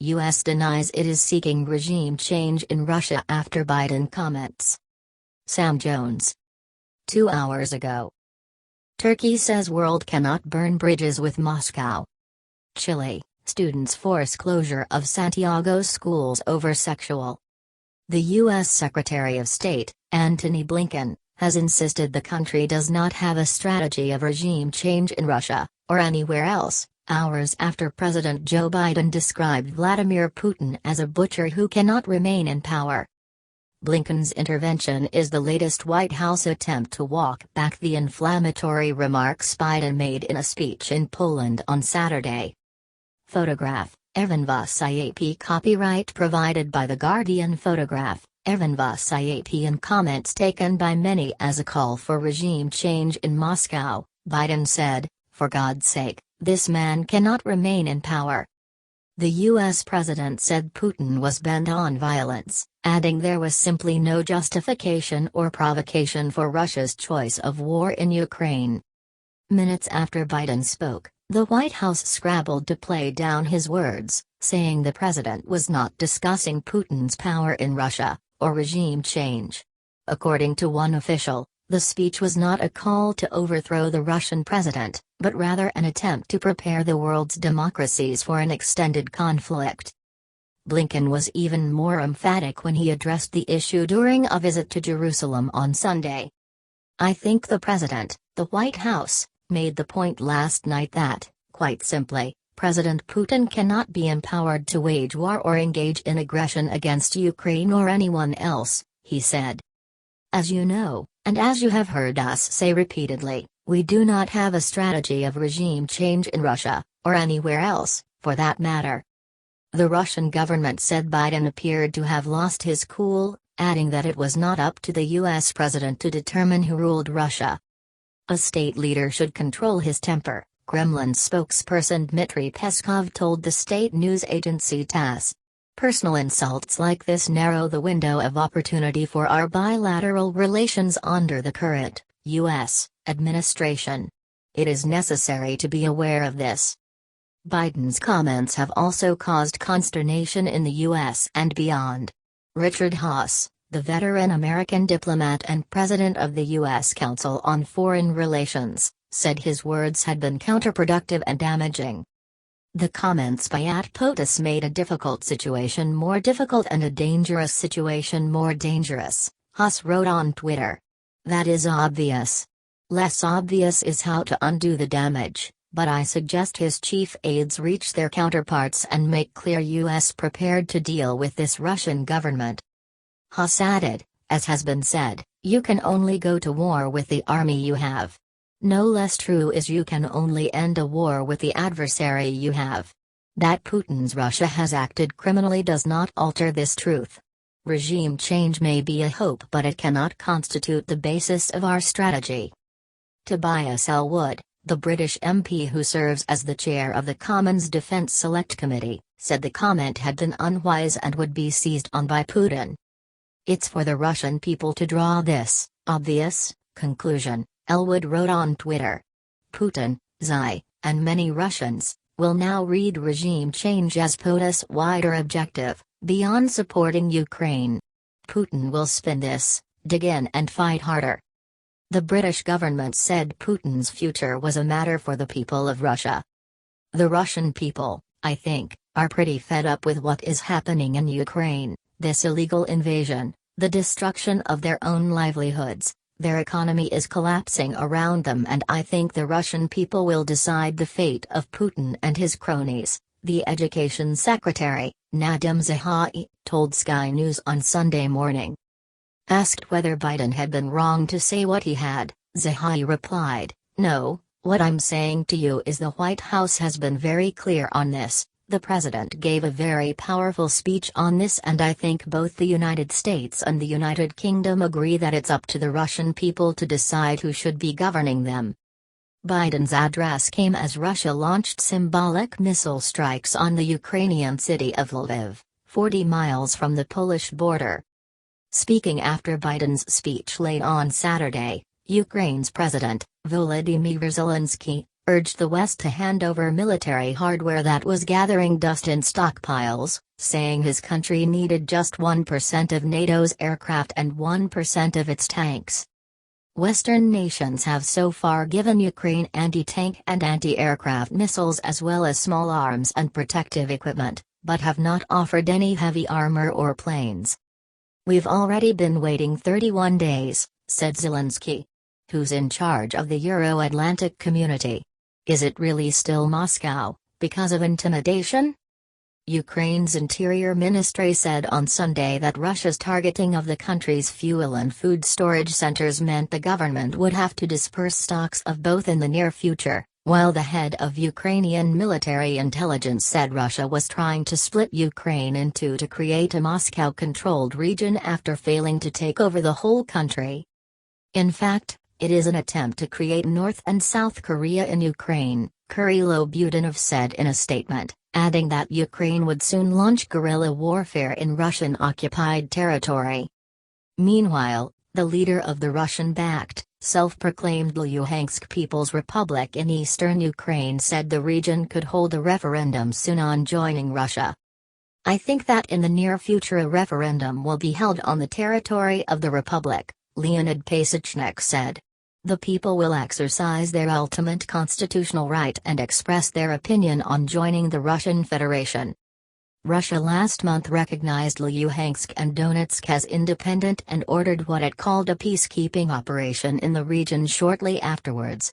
U.S. denies it is seeking regime change in Russia after Biden comments. Sam Jones. 2 hours ago. Turkey says world cannot burn bridges with Moscow. Chile, students force closure of Santiago schools over sexual. The U.S. Secretary of State, Antony Blinken, has insisted the country does not have a strategy of regime change in Russia, or anywhere else, hours after President Joe Biden described Vladimir Putin as a butcher who cannot remain in power. Blinken's intervention is the latest White House attempt to walk back the inflammatory remarks Biden made in a speech in Poland on Saturday. Photograph, Evan Vasayapy. Copyright provided by The Guardian. Photograph, Evan Vasayapy. In comments taken by many as a call for regime change in Moscow, Biden said, "For God's sake, this man cannot remain in power." The U.S. president said Putin was bent on violence, adding there was simply no justification or provocation for Russia's choice of war in Ukraine. Minutes after Biden spoke, the White House scrabbled to play down his words, saying the president was not discussing Putin's power in Russia, or regime change. According to one official, the speech was not a call to overthrow the Russian president, but rather an attempt to prepare the world's democracies for an extended conflict. Blinken was even more emphatic when he addressed the issue during a visit to Jerusalem on Sunday. "I think the president, the White House, made the point last night that, quite simply, President Putin cannot be empowered to wage war or engage in aggression against Ukraine or anyone else," he said. "As you know, and as you have heard us say repeatedly, we do not have a strategy of regime change in Russia, or anywhere else, for that matter." The Russian government said Biden appeared to have lost his cool, adding that it was not up to the U.S. president to determine who ruled Russia. A state leader should control his temper, Kremlin spokesperson Dmitry Peskov told the state news agency TASS. "Personal insults like this narrow the window of opportunity for our bilateral relations under the current U.S. administration. It is necessary to be aware of this." Biden's comments have also caused consternation in the U.S. and beyond. Richard Haass, the veteran American diplomat and president of the U.S. Council on Foreign Relations, said his words had been counterproductive and damaging. "The comments by POTUS made a difficult situation more difficult and a dangerous situation more dangerous," Haass wrote on Twitter. "That is obvious. Less obvious is how to undo the damage, but I suggest his chief aides reach their counterparts and make clear U.S. prepared to deal with this Russian government." Haass added, "As has been said, you can only go to war with the army you have. No less true is you can only end a war with the adversary you have. That Putin's Russia has acted criminally does not alter this truth. Regime change may be a hope, but it cannot constitute the basis of our strategy." Tobias Ellwood, the British MP who serves as the chair of the Commons Defence Select Committee, said the comment had been unwise and would be seized on by Putin. "It's for the Russian people to draw this obvious conclusion," Ellwood wrote on Twitter. "Putin, Xi, and many Russians, will now read regime change as POTUS' wider objective, beyond supporting Ukraine. Putin will spin this, dig in and fight harder." The British government said Putin's future was a matter for the people of Russia. "The Russian people, I think, are pretty fed up with what is happening in Ukraine, this illegal invasion, the destruction of their own livelihoods. Their economy is collapsing around them, and I think the Russian people will decide the fate of Putin and his cronies," the Education Secretary, Nadim Zahawi, told Sky News on Sunday morning. Asked whether Biden had been wrong to say what he had, Zahawi replied, "No, what I'm saying to you is the White House has been very clear on this. The president gave a very powerful speech on this, and I think both the United States and the United Kingdom agree that it's up to the Russian people to decide who should be governing them." Biden's address came as Russia launched symbolic missile strikes on the Ukrainian city of Lviv, 40 miles from the Polish border. Speaking after Biden's speech late on Saturday, Ukraine's President, Volodymyr Zelensky, urged the West to hand over military hardware that was gathering dust in stockpiles, saying his country needed just 1% of NATO's aircraft and 1% of its tanks. Western nations have so far given Ukraine anti-tank and anti-aircraft missiles as well as small arms and protective equipment, but have not offered any heavy armor or planes. "We've already been waiting 31 days, said Zelensky, who's in charge of the Euro-Atlantic community. Is it really still Moscow, because of intimidation? Ukraine's Interior Ministry said on Sunday that Russia's targeting of the country's fuel and food storage centers meant the government would have to disperse stocks of both in the near future, while the head of Ukrainian military intelligence said Russia was trying to split Ukraine in two to create a Moscow-controlled region after failing to take over the whole country. In fact, it is an attempt to create North and South Korea in Ukraine, Kirilo Budanov said in a statement, adding that Ukraine would soon launch guerrilla warfare in Russian-occupied territory. Meanwhile, the leader of the Russian-backed, self-proclaimed Luhansk People's Republic in eastern Ukraine said the region could hold a referendum soon on joining Russia. "I think that in the near future a referendum will be held on the territory of the Republic," Leonid Pasachnik said. "The people will exercise their ultimate constitutional right and express their opinion on joining the Russian Federation." Russia last month recognized Luhansk and Donetsk as independent and ordered what it called a peacekeeping operation in the region shortly afterwards.